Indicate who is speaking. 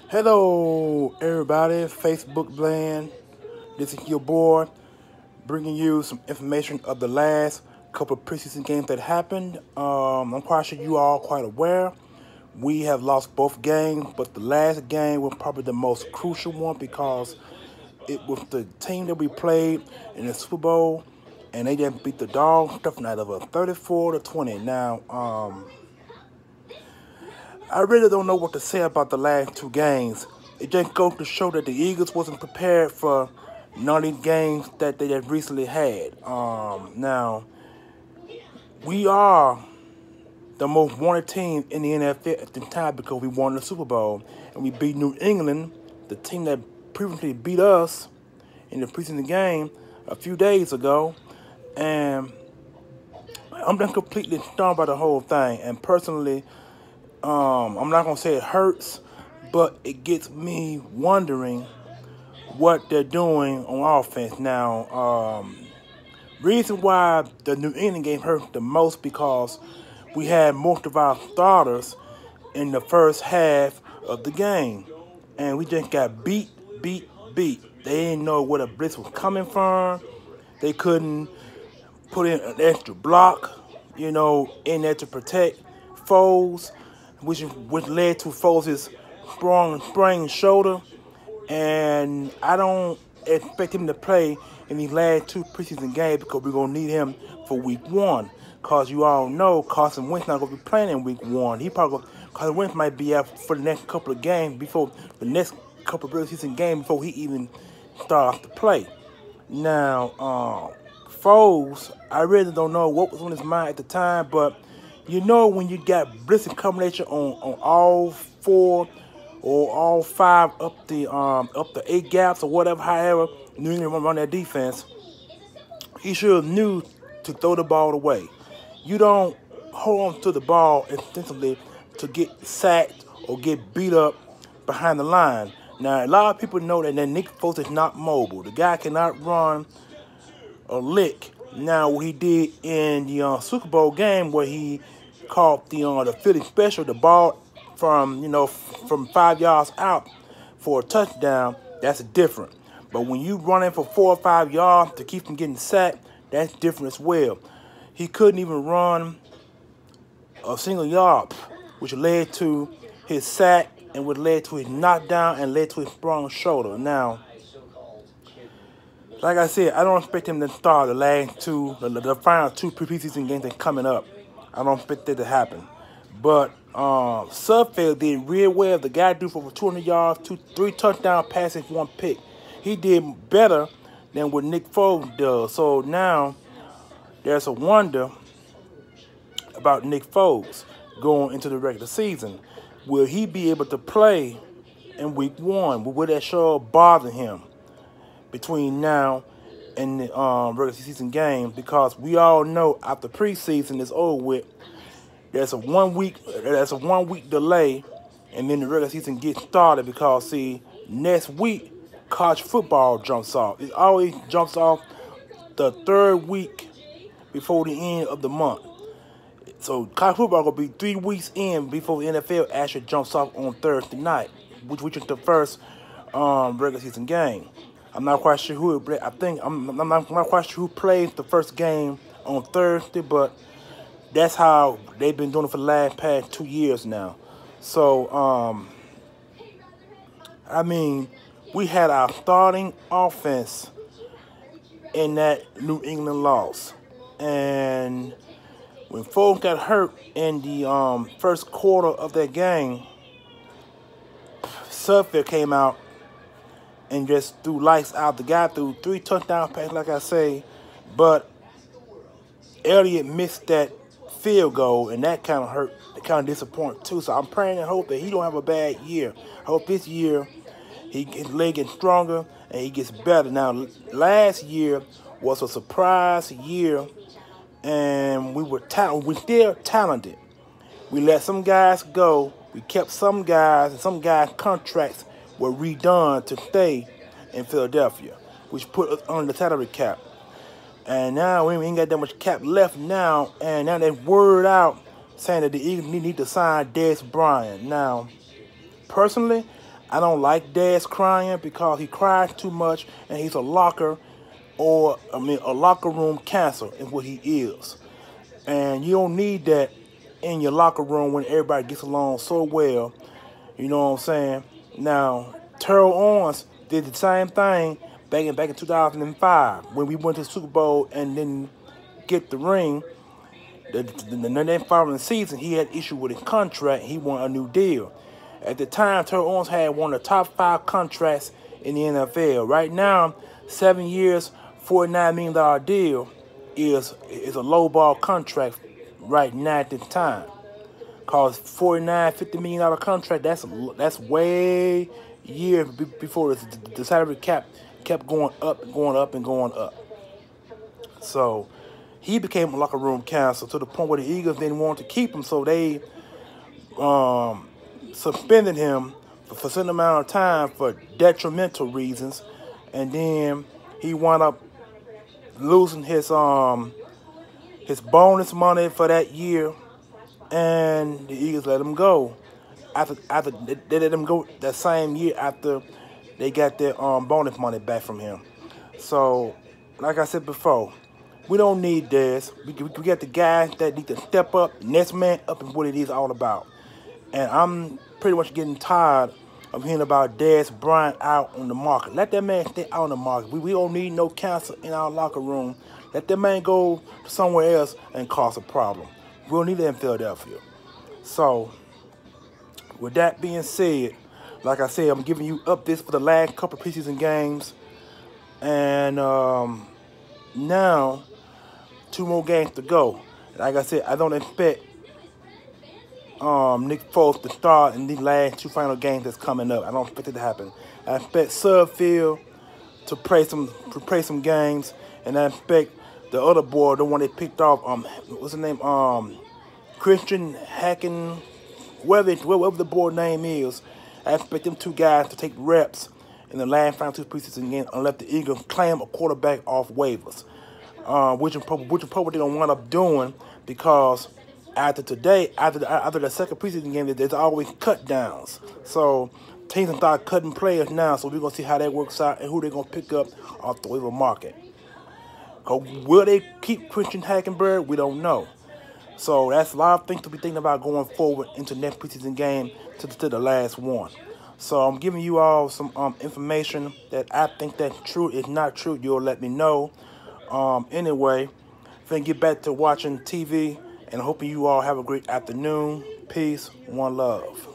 Speaker 1: Hello, everybody. Facebook Bland. This is your boy bringing you some information of the last couple of preseason games that happened. I'm quite sure you all quite aware. We have lost both games, but the last game was probably the most crucial one because it was the team that we played in the Super Bowl, and they didn't beat the dog stuff out of a 34-20. Now, I really don't know what to say about the last two games. It just goes to show that the Eagles wasn't prepared for none of these games that they had recently had. Now, we are the most wanted team in the NFL at the time because we won the Super Bowl. And we beat New England, the team that previously beat us in the preseason game a few days ago. And I'm just completely stunned by the whole thing. And personally, I'm not going to say it hurts, but it gets me wondering what they're doing on offense. Now, reason why the New England game hurt the most because we had most of our starters in the first half of the game. And we just got beat. They didn't know where the blitz was coming from. They couldn't put in an extra block, in there to protect Foles, which led to Foles' sprained shoulder. And I don't expect him to play in these last two preseason games because we're going to need him for week one. Because you all know Carson Wentz not going to be playing in week one. Carson Wentz might be out for the next couple of games before the next couple of preseason games before he even starts to play. Now, Foles, I really don't know what was on his mind at the time, but when you got blitzing coming at you on all four or all five up the eight gaps or whatever, however New England run that defense, he should have knew to throw the ball away. You don't hold on to the ball instinctively to get sacked or get beat up behind the line. Now, a lot of people know that Nick Foles is not mobile. The guy cannot run a lick. Now, what he did in the Super Bowl game where he caught the Philly special, the ball from 5 yards out for a touchdown, that's different. But when you run in for 4 or 5 yards to keep from getting sacked, that's different as well. He couldn't even run a single yard, which led to his sack and which led to his knockdown and led to his sprung shoulder. Now, like I said, I don't expect him to start the final two preseason games that are coming up. I don't expect that to happen. But Sudfeld did real well. The guy threw for over 200 yards, 3 touchdown passes, 1 pick. He did better than what Nick Foles does. So now there's a wonder about Nick Foles going into the regular season. Will he be able to play in week one? Will that show bother him between now and the regular season game? Because we all know after preseason is over with, there's a 1 week delay, and then the regular season gets started because next week college football jumps off. It always jumps off the 3rd week before the end of the month. So college football gonna be 3 weeks in before the NFL actually jumps off on Thursday night, which is the first regular season game. I'm not quite sure who. I'm not quite sure who plays the first game on Thursday, but that's how they've been doing it for the past 2 years now. So we had our starting offense in that New England loss, and when Foles got hurt in the first quarter of that game, Sudfeld came out and just threw lights out. The guy threw 3 touchdown passes, like I say, but Elliott missed that field goal, and that kind of hurt. It kind of disappointed too. So I'm praying and hope that he don't have a bad year. I hope this year his leg gets stronger and he gets better. Now, last year was a surprise year, and we're still talented. We let some guys go. We kept some guys, and some guys' contracts were redone to stay in Philadelphia, which put us on the salary cap. And now we ain't got that much cap left now, and now they word out saying that the Eagles need to sign Dez Bryant. Now, Personally, I don't like Dez crying because he cries too much and he's a a locker room cancer is what he is. And you don't need that in your locker room when everybody gets along so well. You know what I'm saying? Now, Terrell Owens did the same thing back in 2005 when we went to the Super Bowl and didn't get the ring. The following season, he had issue with his contract. He wanted a new deal. At the time, Terrell Owens had one of the top 5 contracts in the NFL. Right now, 7 years, $49 million deal is a low ball contract right now at this time. Cause $49, $50 million contract, that's way years before the salary cap kept going up and going up and going up. So he became a locker room cancer to the point where the Eagles didn't want to keep him, so they suspended him for a certain amount of time for detrimental reasons, and then he wound up losing his bonus money for that year, and the Eagles let him go. After they let him go that same year after they got their bonus money back from him. So, like I said before, we don't need this. We got the guys that need to step up. Next man up is what it is all about. And I'm pretty much getting tired of hearing about Dez Bryant out on the market. Let that man stay out on the market. We don't need no cancer in our locker room. Let that man go somewhere else and cause a problem. We don't need that in Philadelphia. So, with that being said, like I said, I'm giving you updates for the last couple of preseason games. And now, 2 more games to go. Like I said, I don't expect Nick Foles to start in these last 2 final games that's coming up. I don't expect it to happen. I expect Sudfield to play some games, and I expect the other boy, the one they picked off, what's his name? Christian Hacken, whatever the boy name is. I expect them 2 guys to take reps in the last final 2 preseason games unless the Eagles claim a quarterback off waivers, which is probably they're gonna wind up doing, because after today, after the second preseason game, there's always cut downs. So teams can start cutting players now. So we're gonna see how that works out and who they're gonna pick up off the waiver market. Will they keep Christian Hackenberg? We don't know. So that's a lot of things to be thinking about going forward into next preseason game to the last one. So I'm giving you all some information that I think that's true. If not true, you'll let me know. Anyway, if I get back to watching TV, and hoping you all have a great afternoon. Peace, one love.